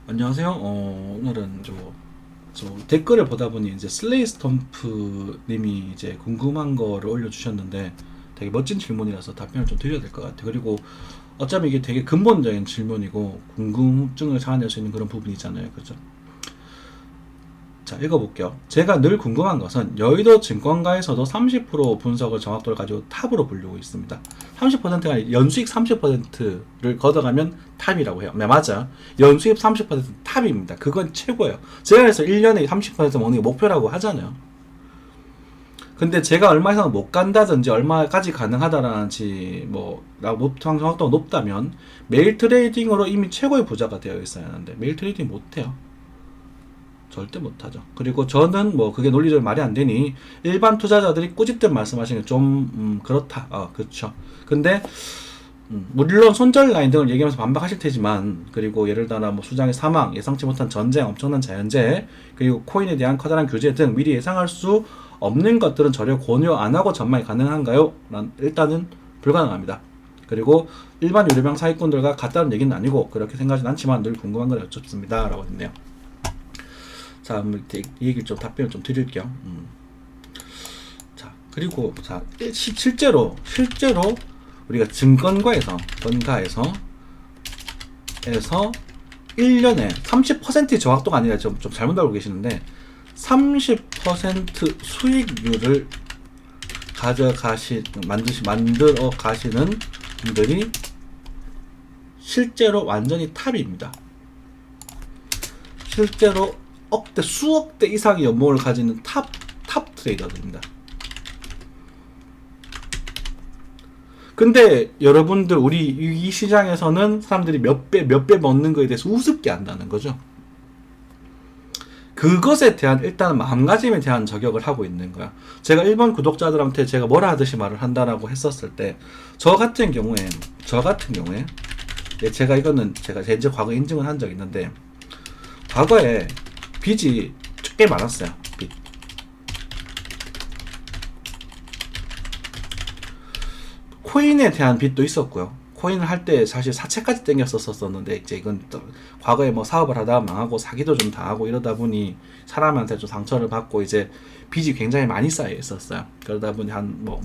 안녕하세요. 오늘은 저 댓글을 보다 보니 이제 슬레이 스톰프 님이 이제 궁금한 거를 올려주셨는데 되게 멋진 질문이라서 답변을 좀 드려야 될 것 같아요. 그리고 어차피 이게 되게 근본적인 질문이고 궁금증을 자아낼 수 있는 그런 부분이잖아요. 그죠? 자, 읽어볼게요. 제가 늘 궁금한 것은 여의도 증권가에서도 30% 분석을 정확도를 가지고 탑으로 부르고 있습니다. 30%가 아니라 연수익 30%를 걷어가면 탑이라고 해요. 네, 맞아. 연수익 30%는 탑입니다. 그건 최고예요. 제가 그래서 1년에 30% 먹는 게 목표라고 하잖아요. 근데 제가 얼마 이상 못 간다든지 얼마까지 가능하다라는지 정확도가 높다면 매일 트레이딩으로 이미 최고의 부자가 되어 있어야 하는데 매일 트레이딩 못해요. 절대 못하죠. 그리고 저는 뭐 그게 논리적으로 말이 안 되니 일반 투자자들이 꾸짖듯 말씀하시는 게 좀 그렇다. 그렇죠. 근데 물론 손절 라인 등을 얘기하면서 반박하실 테지만 그리고 예를 들어 뭐 수장의 사망, 예상치 못한 전쟁, 엄청난 자연재해, 그리고 코인에 대한 커다란 규제 등 미리 예상할 수 없는 것들은 전혀 권유 안 하고 전망이 가능한가요? 일단은 불가능합니다. 그리고 일반 유료병 사기꾼들과 같다는 얘기는 아니고 그렇게 생각하진 않지만 늘 궁금한 걸 여쭙습니다. 라고 했네요. 자, 이 얘기를 좀 답변을 좀 드릴게요. 자, 그리고 자, 실제로 우리가 증권가에서 1년에 30% 정확도가 아니라 좀 잘못 알고 계시는데 30% 수익률을 만들어 가시는 분들이 실제로 완전히 탑입니다. 실제로 수억대 이상의 연봉을 가지는 탑 트레이더들입니다. 근데 여러분들 우리 이 시장에서는 사람들이 몇 배 먹는 거에 대해서 우습게 한다는 거죠. 그것에 대한 일단 마음가짐에 대한 저격을 하고 있는 거야. 제가 일본 구독자들한테 제가 뭐라 하듯이 말을 한다라고 했었을 때 저 같은 경우에 제가 이거는 제가 이제 과거 인증을 한 적이 있는데 과거에 빚이 꽤 많았어요. 빚. 코인에 대한 빚도 있었고요. 코인을 할 때 사실 사채까지 땡겼었었는데 이제 이건 또 과거에 뭐 사업을 하다가 망하고 사기도 좀 당하고 이러다 보니 사람한테 좀 상처를 받고 이제 빚이 굉장히 많이 쌓여 있었어요. 그러다 보니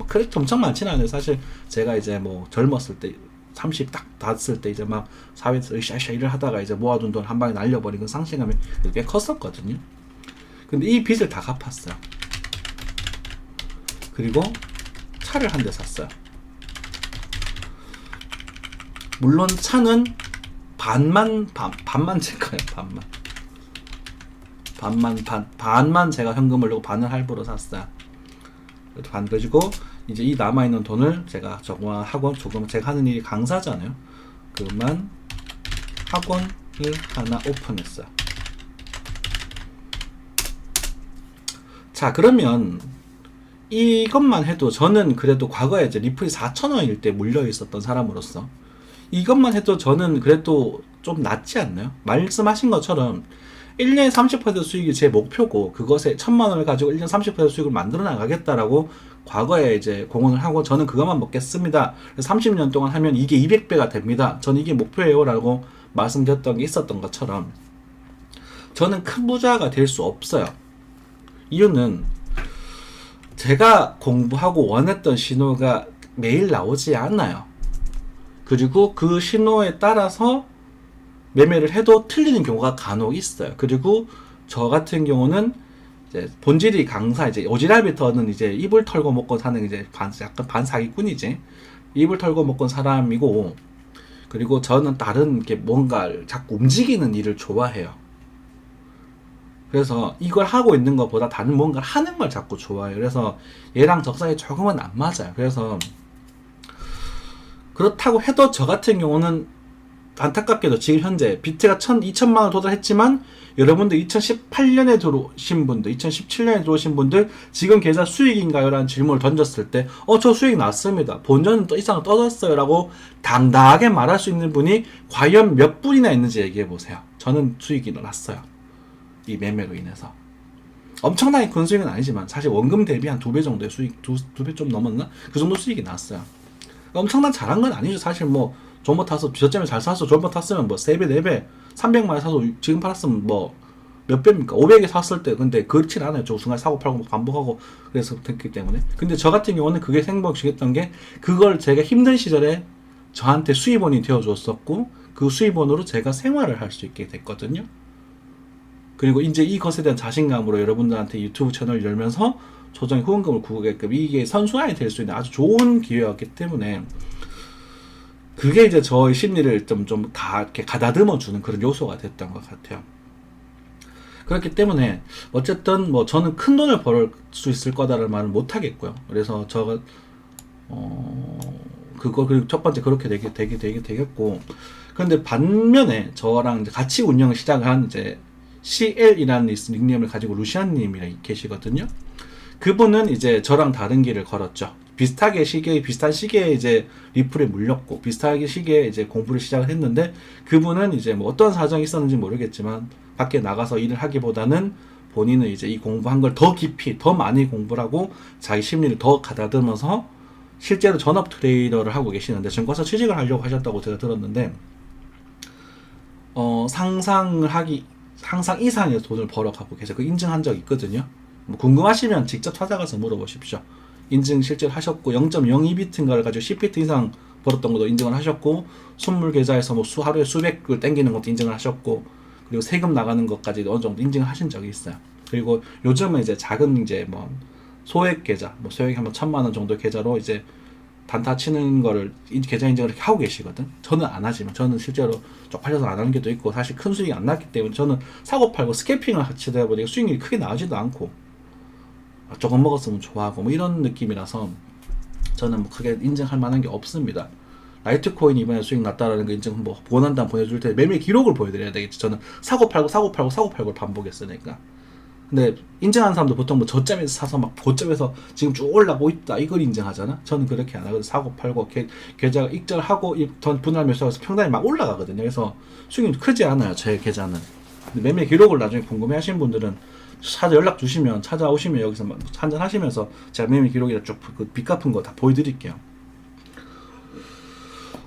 그렇게 엄청 많지는 않아요. 사실 제가 이제 뭐 젊었을 때 30 딱 닿았을 때 이제 막 사회에서 으쌰으쌰 일을 하다가 이제 모아둔 돈 한 방에 날려버린 그 상실감이 꽤 컸었거든요. 근데 이 빚을 다 갚았어요. 그리고 차를 한 대 샀어요. 물론 차는 반만 제 거예요. 반만 제가 현금을 내고 반을 할부로 샀어요. 그리고 이제 이 남아있는 돈을 제가 조금 제가 하는 일이 강사잖아요. 그만 학원을 하나 오픈했어요. 자, 그러면 이것만 해도 저는 그래도 과거에 이제 리플이 4,000원일 때 물려 있었던 사람으로서 이것만 해도 저는 그래도 좀 낫지 않나요? 말씀하신 것처럼 1년에 30% 수익이 제 목표고 그것에 1,000만 원을 가지고 1년 30% 수익을 만들어 나가겠다라고 과거에 이제 공언을 하고 저는 그것만 먹겠습니다. 30년 동안 하면 이게 200배가 됩니다. 저는 이게 목표예요 라고 말씀드렸던 게 있었던 것처럼 저는 큰 부자가 될 수 없어요. 이유는 제가 공부하고 원했던 신호가 매일 나오지 않아요. 그리고 그 신호에 따라서 매매를 해도 틀리는 경우가 간혹 있어요. 그리고 저 같은 경우는 이제 본질이 강사, 이제 오지랖부터는 이제 입을 털고 먹고 사는 이제 약간 반사기꾼이지. 입을 털고 먹고 사람이고, 그리고 저는 다른 게 뭔가 자꾸 움직이는 일을 좋아해요. 그래서 이걸 하고 있는 것보다 다른 뭔가를 하는 걸 자꾸 좋아해요. 그래서 얘랑 적성이 조금은 안 맞아요. 그래서 그렇다고 해도 저 같은 경우는 안타깝게도 지금 현재 비트가 2천만 원 도달했지만 여러분들 2018년에 들어오신 분들, 2017년에 들어오신 분들 지금 계좌 수익인가요? 라는 질문을 던졌을 때 저 수익 났습니다. 본전은 또 이상 떠졌어요. 라고 당당하게 말할 수 있는 분이 과연 몇 분이나 있는지 얘기해 보세요. 저는 수익이 났어요. 이 매매로 인해서. 엄청나게 큰 수익은 아니지만 사실 원금 대비 한 2배 정도의 수익, 2배 좀 넘었나? 그 정도 수익이 났어요. 엄청난 잘한 건 아니죠. 사실 뭐 존버 타서 저점에 잘 사서 존버 탔으면 뭐 3배, 4배, 300만에 사서 지금 팔았으면 뭐 몇 배입니까? 500에 샀을 때. 근데 그렇진 않아요. 저 순간 사고 팔고 반복하고 그래서 됐기 때문에. 근데 저 같은 경우는 그게 생각지겠던 게 그걸 제가 힘든 시절에 저한테 수입원이 되어줬었고 그 수입원으로 제가 생활을 할 수 있게 됐거든요. 그리고 이제 이것에 대한 자신감으로 여러분들한테 유튜브 채널을 열면서 조정의 후원금을 구하게끔 이게 선순환이 될 수 있는 아주 좋은 기회였기 때문에 그게 이제 저의 심리를 좀 다 이렇게 가다듬어 주는 그런 요소가 됐던 것 같아요. 그렇기 때문에 어쨌든 뭐 저는 큰 돈을 벌 수 있을 거다라는 말은 못 하겠고요. 그래서 저가 그거 그리고 첫 번째 그렇게 되겠고 그런데 반면에 저랑 이제 같이 운영을 시작한 이제 CL이라는 닉네임을 가지고 루시안님이 계시거든요. 그분은 이제 저랑 다른 길을 걸었죠. 비슷한 시기에 이제 리플에 물렸고, 비슷하게 시기에 이제 공부를 시작을 했는데, 그분은 이제 뭐 어떤 사정이 있었는지 모르겠지만, 밖에 나가서 일을 하기보다는 본인은 이제 이 공부한 걸 더 깊이, 더 많이 공부를 하고, 자기 심리를 더 가다듬어서, 실제로 전업 트레이더를 하고 계시는데, 증권사 취직을 하려고 하셨다고 제가 들었는데, 상상 이상의 돈을 벌어가고 계세요. 그 인증한 적 있거든요. 뭐 궁금하시면 직접 찾아가서 물어보십시오. 인증 실제로 하셨고 0.02비트인가를 가지고 10비트 이상 벌었던 것도 인증을 하셨고 선물 계좌에서 뭐 하루에 수백을 땡기는 것도 인증을 하셨고 그리고 세금 나가는 것까지 어느 정도 인증을 하신 적이 있어요. 그리고 요즘은 이제 작은 이제 뭐 소액 계좌, 뭐 소액 한번 1,000만 원 정도 계좌로 이제 단타 치는 거를 계좌 인증을 이렇게 하고 계시거든. 저는 안 하지만 저는 실제로 쪽팔려서 안 하는 게도 있고 사실 큰 수익이 안 났기 때문에 저는 사고 팔고 스캐핑을 하다 보니까 수익률이 크게 나오지도 않고 조금 먹었으면 좋아하고 뭐 이런 느낌이라서 저는 뭐 크게 인증할 만한 게 없습니다. 라이트코인 이번에 수익 났다라는 거 인증 뭐 원한다면 보내줄 텐데 매매 기록을 보여드려야 되겠지. 저는 사고 팔고 반복했으니까. 근데 인증하는 사람도 보통 뭐 저점에서 사서 막 고점에서 지금 쭉 올라가고 있다 이걸 인증하잖아. 저는 그렇게 안 하거든. 사고 팔고 계좌가 익절하고 분할 매수해서 평단이 막 올라가거든요. 그래서 수익이 크지 않아요. 제 계좌는. 근데 매매 기록을 나중에 궁금해하시는 분들은 연락 주시면 찾아오시면 여기서 한잔 하시면서 제가 매매 기록이랑 쭉빚 갚은 거 다 보여드릴게요.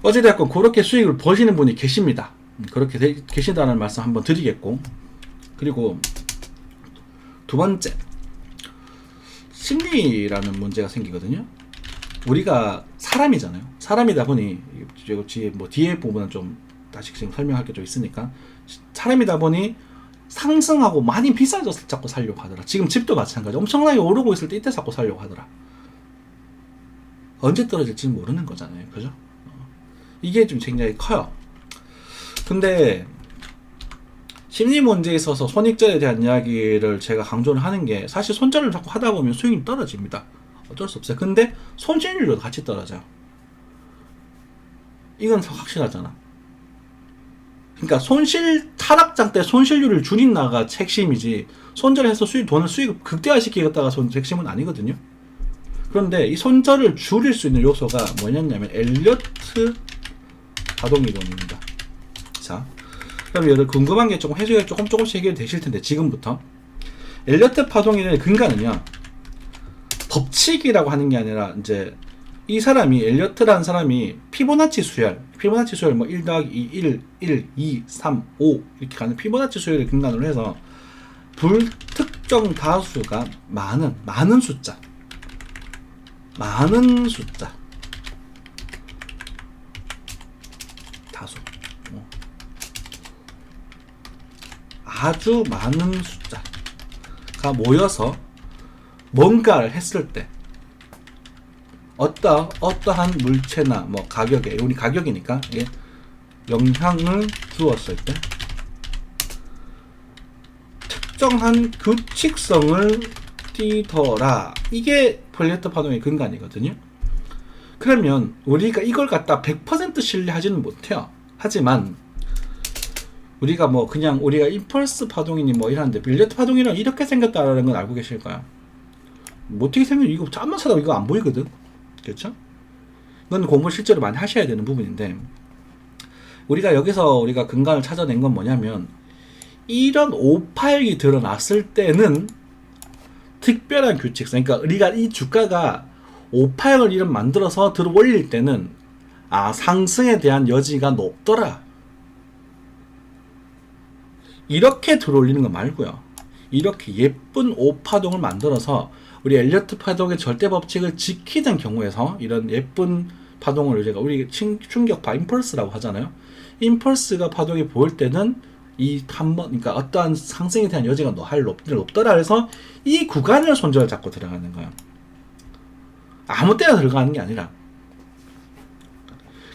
어찌됐건 그렇게 수익을 버시는 분이 계십니다. 그렇게 계신다는 말씀 한번 드리겠고 그리고 두 번째, 심리라는 문제가 생기거든요. 우리가 사람이잖아요. 사람이다 보니, 뭐 뒤에 부분은 좀 다시 설명할 게 좀 있으니까, 사람이다 보니 상승하고 많이 비싸졌을 때 자꾸 살려고 하더라. 지금 집도 마찬가지. 엄청나게 오르고 있을 때 이때 자꾸 살려고 하더라. 언제 떨어질지 모르는 거잖아요. 그죠? 이게 좀 굉장히 커요. 근데, 심리 문제에 있어서 손익절에 대한 이야기를 제가 강조를 하는 게 사실 손절을 자꾸 하다 보면 수익이 떨어집니다. 어쩔 수 없어요. 근데 손실률도 같이 떨어져요. 이건 확실하잖아. 그러니까 하락장 때 손실률을 줄인다가 핵심이지 손절해서 돈을 수익을 극대화시키겠다가 핵심은 아니거든요. 그런데 이 손절을 줄일 수 있는 요소가 뭐냐면 엘리어트 파동이론입니다. 자. 그럼 여러분 궁금한 게 조금 해석이 조금씩 해결이 되실 텐데 지금부터 엘리어트 파동의 근간은요 법칙이라고 하는 게 아니라 이제 이 사람이 엘리어트라는 사람이 피보나치 수열 뭐 1 더하기 2, 1, 2, 3, 5 이렇게 가는 피보나치 수열을 근간으로 해서 불특정 다수가 많은 숫자 다수 아주 많은 숫자가 모여서 뭔가를 했을 때 어떠한 물체나 뭐 가격에 우리 가격이니까 이게 영향을 주었을 때 특정한 규칙성을 띠더라. 이게 엘리어트 파동의 근간이거든요. 그러면 우리가 이걸 갖다 100% 신뢰하지는 못해요. 하지만 우리가 뭐 그냥 우리가 임펄스 파동이니 뭐 이러는데 엘리어트 파동이랑 이렇게 생겼다라는 건 알고 계실까요? 뭐 어떻게 생겼는지 이거 짬만 찾아도 이거 안 보이거든. 그렇죠? 이건 공부 실제로 많이 하셔야 되는 부분인데 우리가 여기서 우리가 근간을 찾아낸 건 뭐냐면 이런 오파역이 드러났을 때는 특별한 규칙성, 그러니까 우리가 이 주가가 오파역을 이런 만들어서 들어 올릴 때는 아, 상승에 대한 여지가 높더라. 이렇게 들어올리는 거 말고요. 이렇게 예쁜 5파동을 만들어서 우리 엘리어트 파동의 절대 법칙을 지키는 경우에서 이런 예쁜 파동을 제가 우리 충격파 임펄스라고 하잖아요. 임펄스가 파동이 보일 때는 이 한번 그러니까 어떠한 상승에 대한 여지가 높더라. 그래서 이 구간을 손절을 잡고 들어가는 거예요. 아무 때나 들어가는 게 아니라.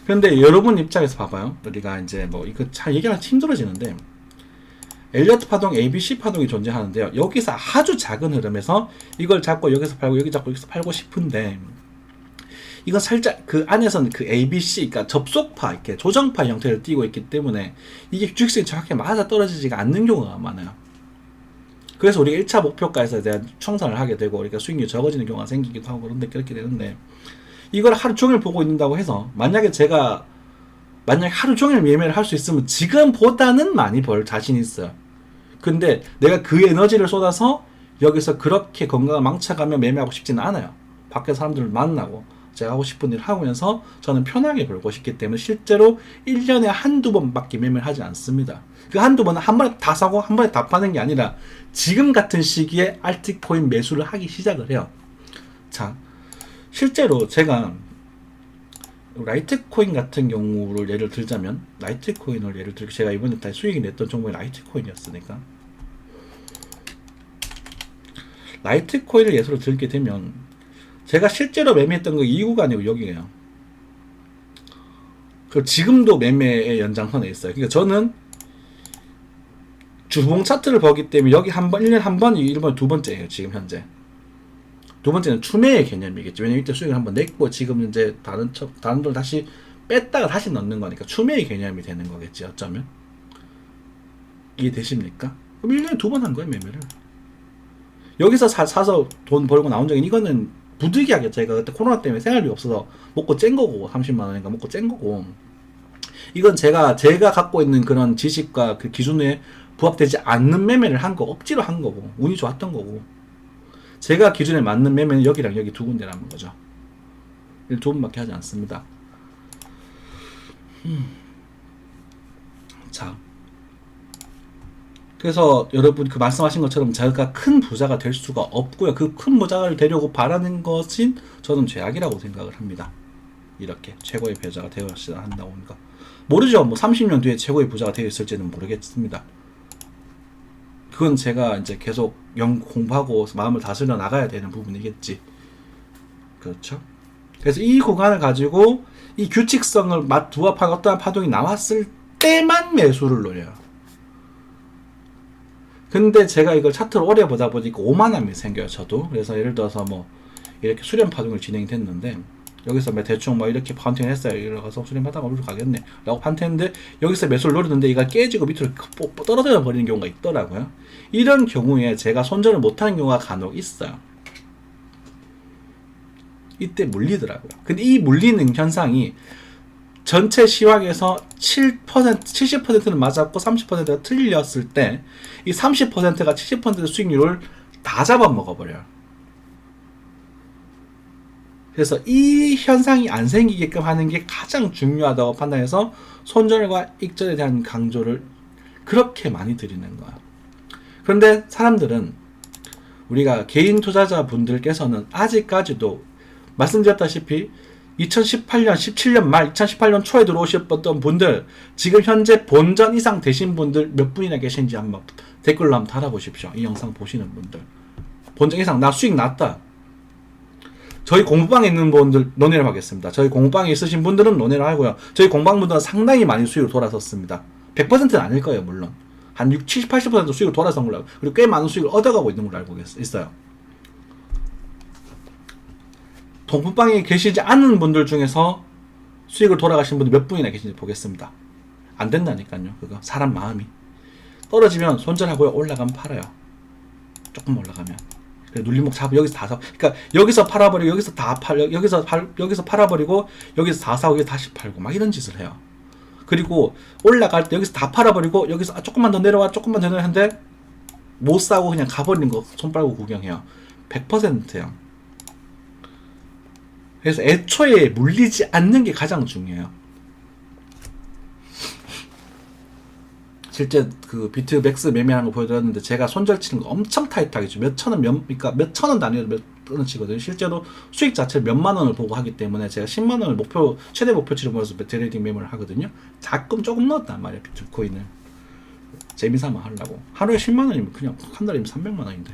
그런데 여러분 입장에서 봐봐요. 우리가 이제 뭐 이거 잘 얘기하면 힘들어지는데 엘리어트 파동, ABC 파동이 존재하는데요. 여기서 아주 작은 흐름에서 이걸 잡고 여기서 팔고 여기 잡고 여기서 팔고 싶은데 이건 살짝 그 안에서는 그 ABC, 그러니까 접속파, 이렇게 조정파 형태를 띠고 있기 때문에 이게 주식수익이 정확히 맞아 떨어지지가 않는 경우가 많아요. 그래서 우리가 1차 목표가에서 대한 청산을 하게 되고 우리가 수익률이 적어지는 경우가 생기기도 하고 그런데 그렇게 되는데 이걸 하루 종일 보고 있는다고 해서 만약에 하루 종일 매매를 할 수 있으면 지금보다는 많이 벌 자신이 있어요. 근데 내가 그 에너지를 쏟아서 여기서 그렇게 건강을 망쳐가며 매매하고 싶지는 않아요. 밖에 사람들을 만나고 제가 하고 싶은 일을 하면서 저는 편하게 벌고 싶기 때문에 실제로 1년에 한두 번밖에 매매를 하지 않습니다. 그 한두 번은 한 번에 다 사고 한 번에 다 파는 게 아니라 지금 같은 시기에 알트코인 매수를 하기 시작을 해요. 자, 실제로 제가 라이트코인 같은 경우를 예를 들자면 라이트코인을 예를 들고 제가 이번에 다 수익이 냈던 종목이 라이트코인이었으니까 라이트코인을 예시로 들게 되면 제가 실제로 매매했던 거 이 구간이고 여기에요. 그 지금도 매매의 연장선에 있어요. 그러니까 저는 주봉 차트를 보기 때문에 여기 한 번, 1년에 한 번이 이번 두 번째예요. 지금 현재. 두 번째는 추매의 개념이겠죠. 왜냐면 이때 수익을 한번 냈고 지금 이제 다른 돈 다시 뺐다가 다시 넣는 거니까 추매의 개념이 되는 거겠지. 어쩌면. 이해되십니까? 그럼 1년에 두 번 한 거예요. 매매를. 여기서 사서 돈 벌고 나온 적은 이거는 부득이하게 제가 그때 코로나 때문에 생활비 없어서 먹고 짠 거고 30만 원인가 먹고 짠 거고 이건 제가 갖고 있는 그런 지식과 그 기준에 부합되지 않는 매매를 한 거 억지로 한 거고 운이 좋았던 거고 제가 기준에 맞는 매매는 여기랑 여기 두 군데라는 거죠. 두 번밖에 하지 않습니다. 자, 그래서 여러분 그 말씀하신 것처럼 제가 큰 부자가 될 수가 없고요. 그 큰 부자를 되려고 바라는 것은 저는 죄악이라고 생각을 합니다. 이렇게 최고의 부자가 되어야 한다고 하니까 모르죠. 뭐 30년 뒤에 최고의 부자가 되어 있을지는 모르겠습니다. 그건 제가 이제 계속 공부하고 마음을 다스려 나가야 되는 부분이겠지. 그렇죠? 그래서 이 구간을 가지고 이 규칙성을 부합한 어떠한 파동이 나왔을 때만 매수를 노려요. 근데 제가 이걸 차트를 오래 보다 보니까 오만함이 생겨요, 저도. 그래서 예를 들어서 뭐 이렇게 수렴 파동을 진행이 됐는데 여기서 대충 뭐 이렇게 판테인 했어요. 이러가서 수렴하다가 오르러 가겠네 라고 판테인데 여기서 매수를 노리는데 이가 깨지고 밑으로 떨어져 버리는 경우가 있더라고요. 이런 경우에 제가 손절을 못하는 경우가 간혹 있어요. 이때 물리더라고요. 근데 이 물리는 현상이 전체 시황에서 70%는 맞았고 30%가 틀렸을 때 이 30%가 70% 수익률을 다 잡아먹어버려요. 그래서 이 현상이 안 생기게끔 하는 게 가장 중요하다고 판단해서 손절과 익절에 대한 강조를 그렇게 많이 드리는 거야. 그런데 사람들은 우리가 개인 투자자 분들께서는 아직까지도 말씀드렸다시피 2018년, 17년 말, 2018년 초에 들어오셨던 분들, 지금 현재 본전 이상 되신 분들 몇 분이나 계신지 한번 댓글로 한번 달아보십시오. 이 영상 보시는 분들. 본전 이상, 나 수익 났다. 저희 공부방에 있는 분들 논의를 하겠습니다. 저희 공부방에 있으신 분들은 논의를 하고요. 저희 공부방분들은 상당히 많이 수익을 돌아섰습니다. 100%는 아닐 거예요, 물론. 한 70, 80% 수익을 돌아선 걸로 알고, 그리고 꽤 많은 수익을 얻어가고 있는 걸로 알고 있어요. 동품방에 계시지 않은 분들 중에서 수익을 돌아가신 분들 몇 분이나 계신지 보겠습니다. 안 된다니까요. 그거 사람 마음이 떨어지면 손절하고요. 올라가면 팔아요. 조금 올라가면 눌림목 잡고 여기서 다 사고, 그러니까 여기서 팔아버리고 여기서 다 팔려, 여기서 팔아버리고 여기서 다 사고 여기서 다시 팔고 막 이런 짓을 해요. 그리고 올라갈 때 여기서 다 팔아버리고 여기서 조금만 더 내려와 조금만 더 내려왔는데 못 사고 그냥 가버리는 거 손 빨고 구경해요. 100%예요. 그래서 애초에 물리지 않는 게 가장 중요해요. 실제 그 비트 맥스 매매하는 거 보여드렸는데 제가 손절 치는 거 엄청 타이트하게 죠. 그러니까 몇 천 원 단위로 몇 원을 치거든요. 실제로 수익 자체를 몇만 원을 보고 하기 때문에 제가 10만 원을 최대 목표치로 모아서 트레이딩 매매를 하거든요. 가끔 조금 넣었단 말이에요. 비트코인을. 재미삼아 하려고. 하루에 10만 원이면 그냥 한 달이면 300만 원인데.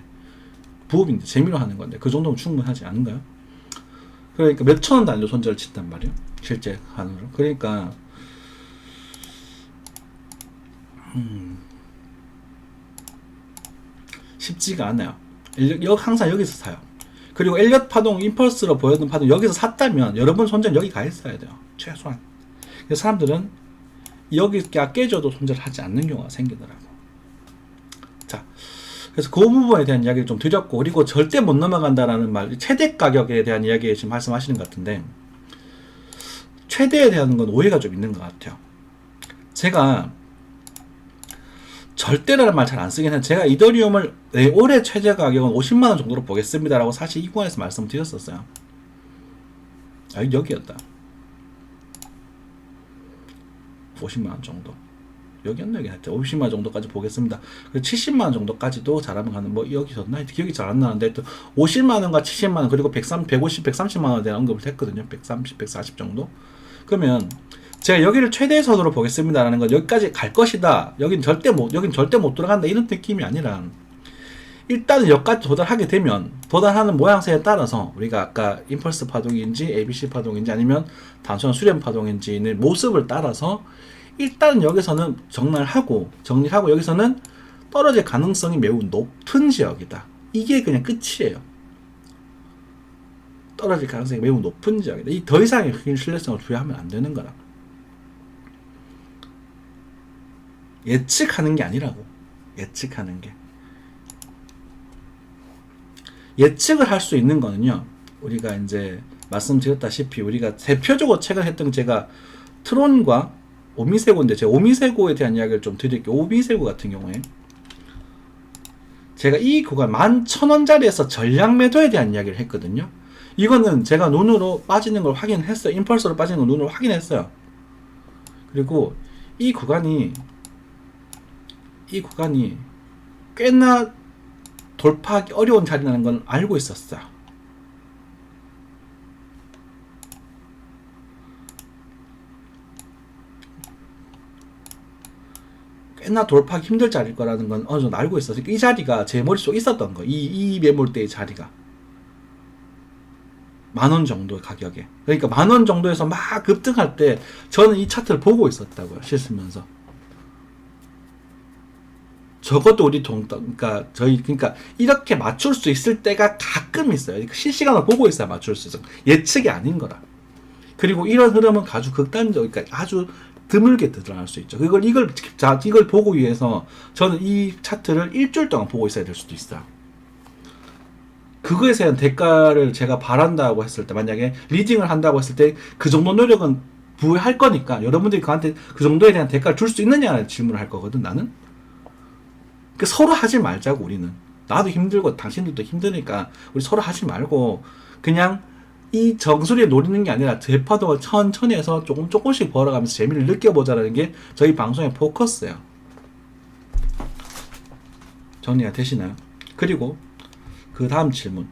부업인데 재미로 하는 건데 그 정도면 충분하지 않은가요? 그러니까 몇 천 원 단위로 손절을 친단 말이에요. 실제 한으로. 그러니까 쉽지가 않아요. 항상 여기서 사요. 그리고 엘리엇 파동, 임펄스로 보였던 파동 여기서 샀다면 여러분 손절 여기 가 있어야 돼요. 최소한. 그래서 사람들은 여기가 깨져도 손절하지 않는 경우가 생기더라고. 자, 그래서 그 부분에 대한 이야기를 좀 드렸고, 그리고 절대 못 넘어간다라는 말, 최대 가격에 대한 이야기 지금 말씀하시는 것 같은데, 최대에 대한 건 오해가 좀 있는 것 같아요. 제가 절대라는 말 잘 안 쓰긴 해요. 제가 이더리움을 올해 최저 가격은 50만원 정도로 보겠습니다라고 사실 이 구간에서 말씀드렸었어요. 여기였다. 50만원 정도. 여기였나 여기 했죠. 50만원 정도까지 보겠습니다. 그리고 70만원 정도까지도 잘하면 가는, 뭐 여기서나 기억이 잘 안 나는데, 또 50만원과 70만원 그리고 150, 130만원에 대한 언급을 했거든요. 130, 140 정도. 그러면 제가 여기를 최대 선으로 보겠습니다라는 건 여기까지 갈 것이다. 여긴 절대 못 들어간다. 이런 느낌이 아니라, 일단은 여기까지 도달하는 모양새에 따라서 우리가 아까 임펄스 파동인지 ABC 파동인지 아니면 단순한 수렴 파동인지의 모습을 따라서 일단은 여기서는 정리를 하고 여기서는 떨어질 가능성이 매우 높은 지역이다. 이게 그냥 끝이에요. 떨어질 가능성이 매우 높은 지역이다. 이 더 이상의 신뢰성을 부여하면 안 되는 거라. 예측하는 게 아니라고. 예측하는 게. 예측을 할 수 있는 거는요. 우리가 이제 말씀드렸다시피 우리가 대표적으로 최근 했던 제가 트론과 오미세고인데, 제가 오미세고에 대한 이야기를 좀 드릴게요. 오미세고 같은 경우에 제가 이 구간 11,000원짜리에서 전량 매도에 대한 이야기를 했거든요. 이거는 제가 눈으로 빠지는 걸 확인했어요. 임펄스로 빠지는 걸 눈으로 확인했어요. 그리고 이 구간이 꽤나 돌파하기 어려운 자리라는 건 알고 있었어요. 꽤나 돌파하기 힘들 자리일 거라는 건 어느 정도 알고 있었어요. 이 자리가 제 머릿속에 있었던 거. 이 매물대의 자리가 10,000원 정도 가격에. 그러니까 10,000원 정도에서 막 급등할 때 저는 이 차트를 보고 있었다고요. 실으면서. 저것도 우리 그러니까 이렇게 맞출 수 있을 때가 가끔 있어요. 그러니까 실시간으로 보고 있어야 맞출 수 있어. 예측이 아닌 거라. 그리고 이런 흐름은 아주 극단적, 그러니까 아주 드물게 드러날 수 있죠. 이걸 보고 위해서 저는 이 차트를 일주일 동안 보고 있어야 될 수도 있어요. 그거에 대한 대가를 제가 바란다고 했을 때, 만약에 리딩을 한다고 했을 때 그 정도 노력은 부여할 거니까 여러분들이 그한테 그 정도에 대한 대가를 줄 수 있느냐는 질문을 할 거거든, 나는. 서로 하지 말자고. 우리는 나도 힘들고 당신들도 힘드니까 우리 서로 하지 말고 그냥 이 정수리에 노리는 게 아니라 대파동을 천천히 해서 조금씩 벌어가면서 재미를 느껴보자라는 게 저희 방송의 포커스예요. 정리가 되시나요? 그리고 그 다음 질문.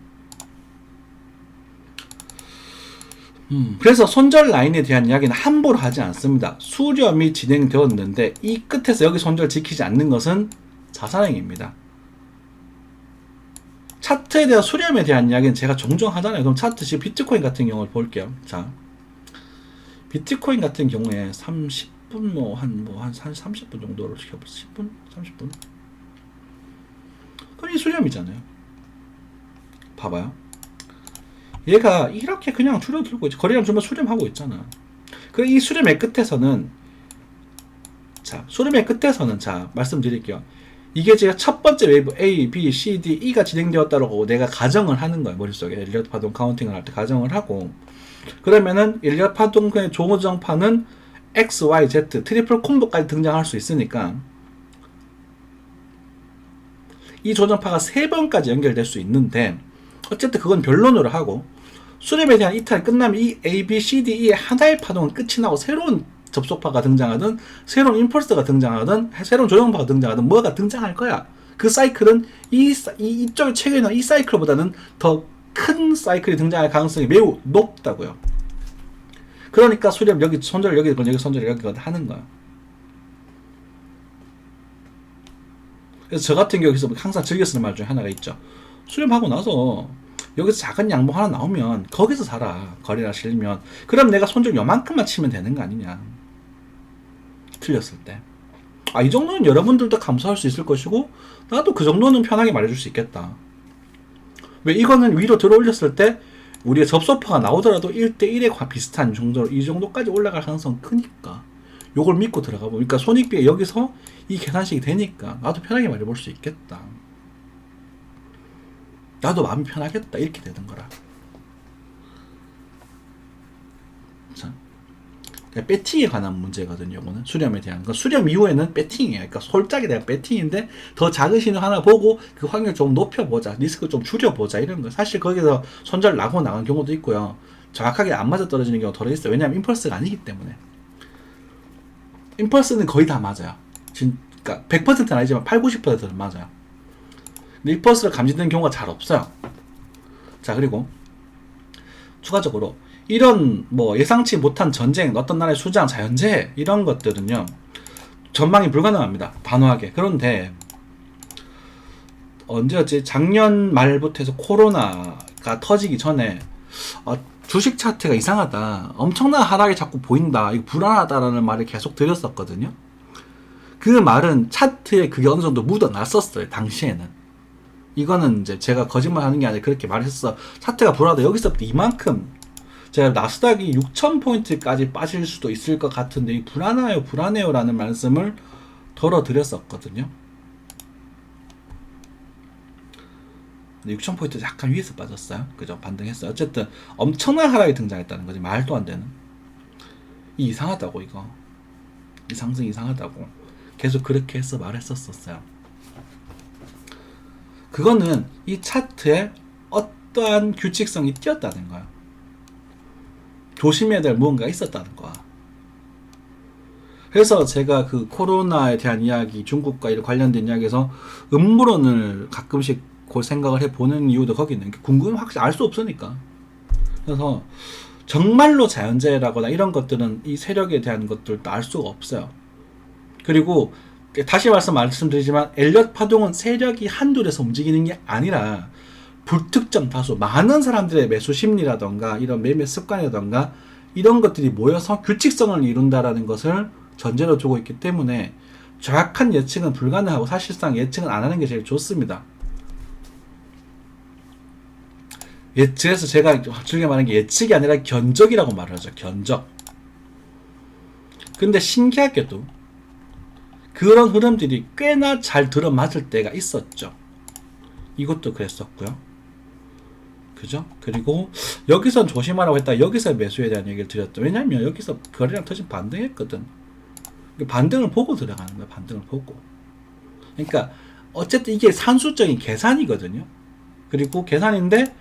그래서 손절 라인에 대한 이야기는 함부로 하지 않습니다. 수렴이 진행되었는데 이 끝에서 여기 손절 지키지 않는 것은 자살행위입니다. 차트에 대한 수렴에 대한 이야기는 제가 종종 하잖아요. 그럼 차트, 지금 비트코인 같은 경우를 볼게요. 자, 비트코인 같은 경우에 30분 한 30분 정도로 시켜보세요. 10분? 30분? 그럼 이 수렴이잖아요. 봐봐요. 얘가 이렇게 그냥 줄어들고 있지. 거래량 주면 수렴하고 있잖아. 그럼 이 수렴의 끝에서는 자, 말씀드릴게요. 이게 제가 첫 번째 웨이브 A, B, C, D, E가 진행되었다고 내가 가정을 하는 거예요. 머릿속에 엘리엇 파동 카운팅을 할 때 가정을 하고, 그러면은 엘리엇 파동의 조정파는 X, Y, Z 트리플 콤보까지 등장할 수 있으니까 이 조정파가 3번까지 연결될 수 있는데, 어쨌든 그건 변론으로 하고 수렴에 대한 이탈이 끝나면 이 A, B, C, D, E의 하나의 파동은 끝이 나고 새로운 접속파가 등장하든 새로운 임펄스가 등장하든 새로운 조정파가 등장하든 뭐가 등장할 거야. 그 사이클은 이쪽에 책에 있는 이 사이클보다는 더 큰 사이클이 등장할 가능성이 매우 높다고요. 그러니까 수렴 여기 손절 여기 여기 손절 여기 하는 거야. 그래서 저 같은 경우에서 항상 즐겨 쓰는 말 중에 하나가 있죠. 수렴하고 나서 여기서 작은 양봉 하나 나오면 거기서 사라. 거래가 실리면. 그럼 내가 손절 요만큼만 치면 되는 거 아니냐. 틀렸을 때. 이 정도는 여러분들도 감수할 수 있을 것이고 나도 그 정도는 편하게 말해줄 수 있겠다. 왜 이거는 위로 들어 올렸을 때 우리가 접속파가 나오더라도 1대1에 비슷한 정도로 이 정도까지 올라갈 가능성은 크니까 요걸 믿고 들어가 보니까 손익비가 여기서 이 계산식이 되니까 나도 편하게 말해볼 수 있겠다. 나도 마음이 편하겠다. 이렇게 되는 거라. 자, 배팅에 관한 문제거든요. 이거는 수렴에 대한 거. 수렴 이후에는 배팅이에요. 그러니까 솔직하게 내가 배팅인데 더 작은 신호 하나 보고 그 확률 좀 높여보자, 리스크 좀 줄여보자 이런 거. 사실 거기서 손절 나고 나간 경우도 있고요. 정확하게 안 맞아 떨어지는 경우가 덜 있어요. 왜냐하면 임펄스가 아니기 때문에. 임펄스는 거의 다 맞아요. 그러니까 100%는 아니지만 8, 90%는 맞아요. 근데 임펄스를 감지되는 경우가 잘 없어요. 자, 그리고 추가적으로 이런 뭐 예상치 못한 전쟁, 어떤 나라의 수장, 자연재해 이런 것들은요 전망이 불가능합니다. 단호하게. 그런데 언제였지? 작년 말부터 해서 코로나가 터지기 전에 주식 차트가 이상하다, 엄청난 하락이 자꾸 보인다, 이거 불안하다라는 말을 계속 드렸었거든요. 그 말은 차트에 그게 어느 정도 묻어났었어요. 당시에는. 이거는 이제 제가 거짓말 하는 게 아니라 그렇게 말했어. 차트가 불안하다. 여기서부터 이만큼 제가 나스닥이 6,000포인트까지 빠질 수도 있을 것 같은데 불안해요 불안해요 라는 말씀을 덜어드렸었거든요. 6,000포인트 약간 위에서 빠졌어요. 그죠? 반등했어요. 어쨌든 엄청난 하락이 등장했다는 거지. 말도 안 되는. 이상하다고 이거. 이 상승 이상하다고. 계속 그렇게 해서 말했었어요. 그거는 이 차트에 어떠한 규칙성이 띄었다는 거야. 조심해야 될 무언가가 있었다는 거야. 그래서 제가 그 코로나에 대한 이야기, 중국과 이 관련된 이야기에서 음모론을 가끔씩 생각을 해보는 이유도 거기 있는 게 궁금하면 확실히 알 수 없으니까. 그래서 정말로 자연재해라거나 이런 것들은 이 세력에 대한 것들도 알 수가 없어요. 그리고 다시 말씀드리지만 엘리엇 파동은 세력이 한둘에서 움직이는 게 아니라 불특정 다수 많은 사람들의 매수 심리라던가 이런 매매 습관이라던가 이런 것들이 모여서 규칙성을 이룬다라는 것을 전제로 두고 있기 때문에 정확한 예측은 불가능하고 사실상 예측은 안 하는 게 제일 좋습니다. 예측에서 제가 즐겨 말하는 게 예측이 아니라 견적이라고 말을 하죠. 견적. 근데 신기하게도 그런 흐름들이 꽤나 잘 들어맞을 때가 있었죠. 이것도 그랬었고요. 그죠? 그리고 여기선 조심하라고 했다. 여기서 매수에 대한 얘기를 드렸죠. 왜냐면 여기서 거래량 터진 반등했거든. 반등을 보고 들어가는 거야. 반등을 보고. 그러니까 어쨌든 이게 산수적인 계산이거든요. 그리고 계산인데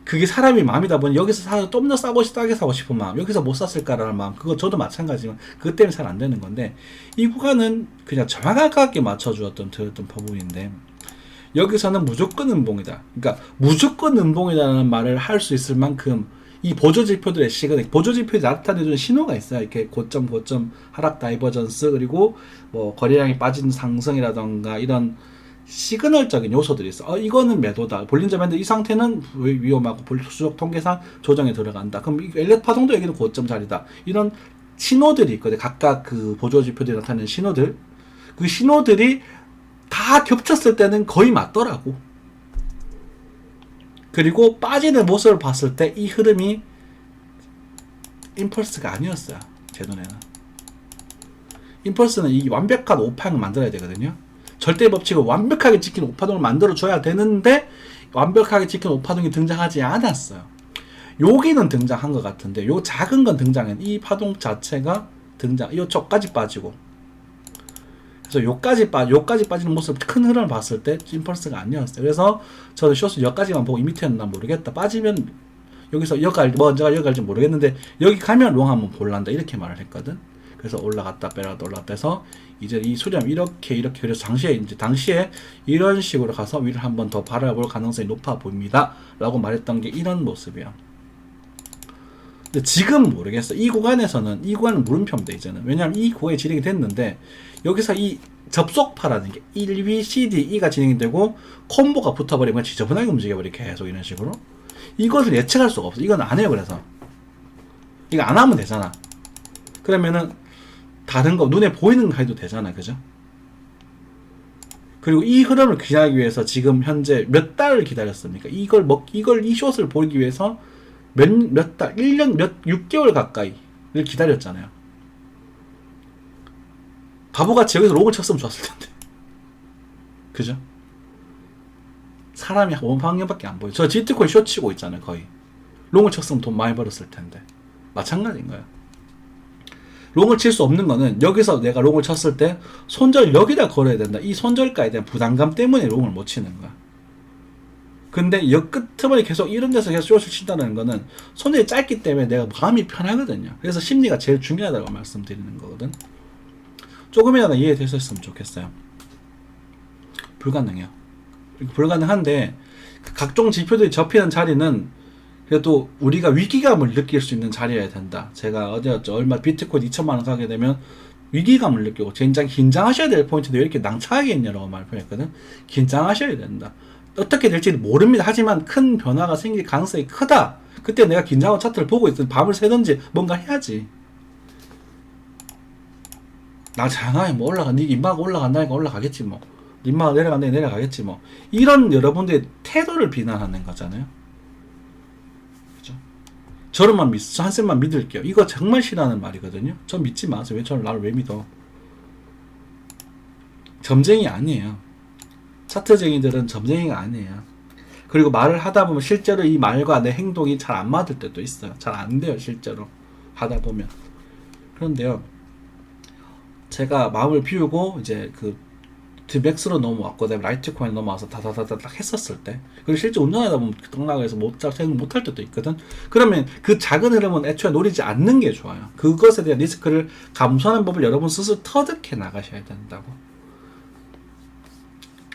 그게 사람이 마음이다 보니 여기서 사서 좀 더 싸게 사고 싶은 마음, 여기서 못 샀을까라는 마음, 그거 저도 마찬가지지만 그것 때문에 잘 안 되는 건데 이 구간은 그냥 정확하게 맞춰주었던 드렸던 부분인데 여기서는 무조건 음봉이다. 그러니까 무조건 음봉이라는 말을 할 수 있을 만큼 이 보조지표들의 시그널, 보조지표에 나타내주는 신호가 있어요. 이렇게 고점 하락 다이버전스, 그리고 뭐 거래량이 빠진 상승이라던가 이런 시그널적인 요소들이 있어. 이거는 매도다. 볼린저 밴드 이 상태는 위험하고 수적 통계상 조정에 들어간다. 그럼 엘리엇 파동도 여기는 고점 자리다. 이런 신호들이 있거든. 각각 그 보조지표들이 나타내는 신호들. 그 신호들이 다 겹쳤을 때는 거의 맞더라고. 그리고 빠지는 모습을 봤을 때 이 흐름이 임펄스가 아니었어요. 제 눈에는. 임펄스는 이 완벽한 오판을 만들어야 되거든요. 절대 법칙을 완벽하게 지킨 오파동을 만들어줘야 되는데 완벽하게 지킨 오파동이 등장하지 않았어요. 여기는 등장한 것 같은데 요 작은 건 등장한 이 파동 자체가 요쪽까지 빠지고 그래서 요까지 빠지는 모습 큰 흐름을 봤을 때 임펄스가 아니었어요. 그래서 저는 쇼스 여기까지만 보고 이 밑에는 난 모르겠다. 빠지면 여기서 언제가 여기 갈지 모르겠는데 여기 가면 롱 한번 볼란다 이렇게 말을 했거든. 그래서 올라갔다 빼서 이제 이 수렴 이렇게 그래서 당시에 이런 식으로 가서 위를 한번 더 바라볼 가능성이 높아 보입니다 라고 말했던 게 이런 모습이야. 근데 지금 모르겠어. 이 구간은 물음표입니다 이제는. 왜냐면 이 구간이 진행이 됐는데 여기서 이 접속파라는 게 1, 2, C, D, E가 진행이 되고 콤보가 붙어버리면 지저분하게 움직여버리 계속 이런 식으로. 이것을 예측할 수가 없어. 이건 안 해요. 그래서 이거 안 하면 되잖아. 그러면은 다른 거 눈에 보이는 거 해도 되잖아. 그죠? 그리고 이 흐름을 기다리기 위해서 지금 현재 몇 달을 기다렸습니까? 이 숏을 보기 위해서 몇 달, 1년, 6개월 가까이를 기다렸잖아요. 바보같이 여기서 롱을 쳤으면 좋았을 텐데. 그죠? 사람이 한 5학년밖에 안 보여. 저 지트코인 숏 치고 있잖아요, 거의. 롱을 쳤으면 돈 많이 벌었을 텐데. 마찬가지인 거예요. 롱을 칠 수 없는 거는 여기서 내가 롱을 쳤을 때 손절 여기다 걸어야 된다. 이 손절가에 대한 부담감 때문에 롱을 못 치는 거야. 근데 역 끝머리 계속 이런 데서 계속 숏을 친다는 거는 손절이 짧기 때문에 내가 마음이 편하거든요. 그래서 심리가 제일 중요하다고 말씀드리는 거거든. 조금이라도 이해되셨으면 좋겠어요. 불가능해요. 불가능한데 각종 지표들이 접히는 자리는 그래도 우리가 위기감을 느낄 수 있는 자리여야 된다. 제가 어디였죠? 얼마 비트코인 2천만 원 가게 되면 위기감을 느끼고 굉장히 긴장하셔야 될 포인트도 왜 이렇게 낭차하게 있냐라고 말표했거든. 긴장하셔야 된다. 어떻게 될지는 모릅니다. 하지만 큰 변화가 생길 가능성이 크다. 그때 내가 긴장하고 차트를 보고 있든 밤을 새든지 뭔가 해야지. 나 장하게 뭐 네 인마가 올라간다니까 올라가겠지 뭐. 인마가 내려간다니까 내려가겠지 뭐. 이런 여러분들의 태도를 비난하는 거잖아요. 저런만 한쌤만 믿을게요. 이거 정말 싫어하는 말이거든요. 전 믿지 마세요. 나를 왜 믿어? 점쟁이 아니에요. 차트쟁이들은 점쟁이가 아니에요. 그리고 말을 하다 보면 실제로 이 말과 내 행동이 잘 안 맞을 때도 있어요. 잘 안 돼요, 실제로. 하다 보면. 그런데요, 제가 마음을 비우고 이제 맥스로 넘어왔고, 그다음에 라이트코인 넘어와서 다다다닥 했었을 때, 그리고 실제 운전하다 보면 떡락해서 생각 못할 때도 있거든. 그러면 그 작은 흐름은 애초에 노리지 않는 게 좋아요. 그것에 대한 리스크를 감수하는 법을 여러분 스스로 터득해 나가셔야 된다고.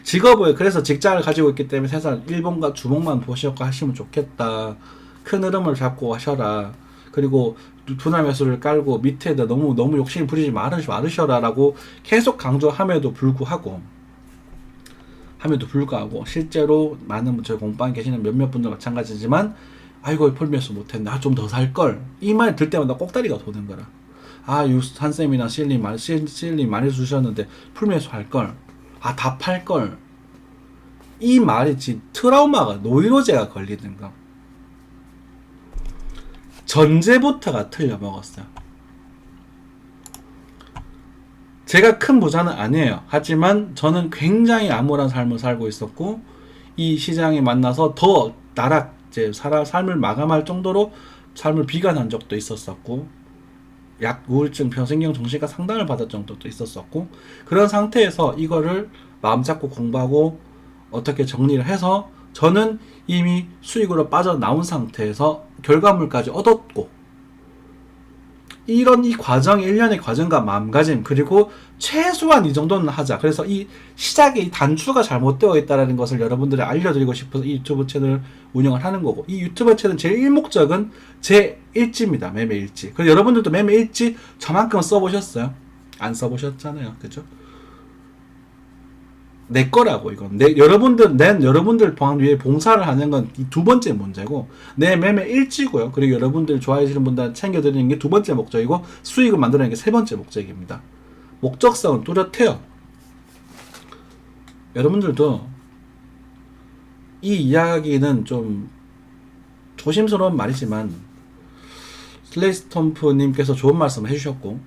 직업을 그래서 직장을 가지고 있기 때문에 세상 일본과 주목만 보시고 하시면 좋겠다. 큰 흐름을 잡고 하셔라. 그리고 분할 매수를 깔고 밑에다 너무 욕심을 부리지 말으셔라라고 계속 강조함에도 불구하고 실제로 많은 저희 공방에 계시는 몇몇 분들 마찬가지지만 아이고 풀매수 못했네. 좀 더 살걸. 이 말 들 때마다 꼭다리가 도는 거라. 한쌤이나 실리 많이 주셨는데 풀매수 할걸. 다 팔걸. 이 말이 지금 트라우마가 노이로제가 걸리는 거. 전제부터가 틀려 먹었어요. 제가 큰 부자는 아니에요. 하지만 저는 굉장히 암울한 삶을 살고 있었고 이 시장에 만나서 더 삶을 마감할 정도로 삶을 비관한 적도 있었었고 우울증, 병신경 정신과 상담을 받았던 적도 있었었고 그런 상태에서 이거를 마음 잡고 공부하고 어떻게 정리를 해서 저는 이미 수익으로 빠져나온 상태에서 결과물까지 얻었고 이런 이 과정, 1년의 과정과 마음가짐 그리고 최소한 이 정도는 하자. 그래서 이 시작의 단추가 잘못되어 있다는 것을 여러분들이 알려드리고 싶어서 이 유튜브 채널을 운영을 하는 거고 이 유튜브 채널 제 1목적은 제 일지입니다. 매매 일지. 그래서 여러분들도 매매 일지 저만큼 써보셨어요? 안 써보셨잖아요. 그죠? 내 거라고 이건 여러분들 위해 봉사를 하는 건 이 두 번째 문제고 내 매매 일지고요. 그리고 여러분들 좋아하시는 분들 챙겨드리는 게 두 번째 목적이고 수익을 만드는 게 세 번째 목적입니다. 목적성은 뚜렷해요. 여러분들도 이 이야기는 좀 조심스러운 말이지만 슬레이스톰프님께서 좋은 말씀을 해주셨고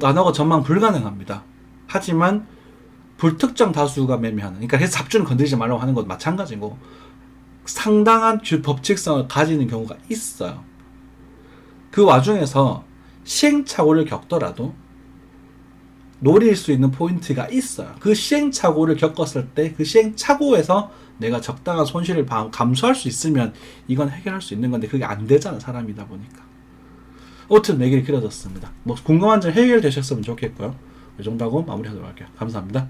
안 하고 전망 불가능합니다. 하지만 불특정 다수가 매매하는 그러니까 해서 잡주는 건드리지 말라고 하는 것도 마찬가지고 상당한 법칙성을 가지는 경우가 있어요. 그 와중에서 시행착오를 겪더라도 노릴 수 있는 포인트가 있어요. 그 시행착오를 겪었을 때 그 시행착오에서 내가 적당한 손실을 감수할 수 있으면 이건 해결할 수 있는 건데 그게 안 되잖아, 사람이다 보니까. 아무튼 얘기를 길어졌습니다. 뭐 궁금한 점 해결되셨으면 좋겠고요. 이 정도 하고 마무리하도록 할게요. 감사합니다.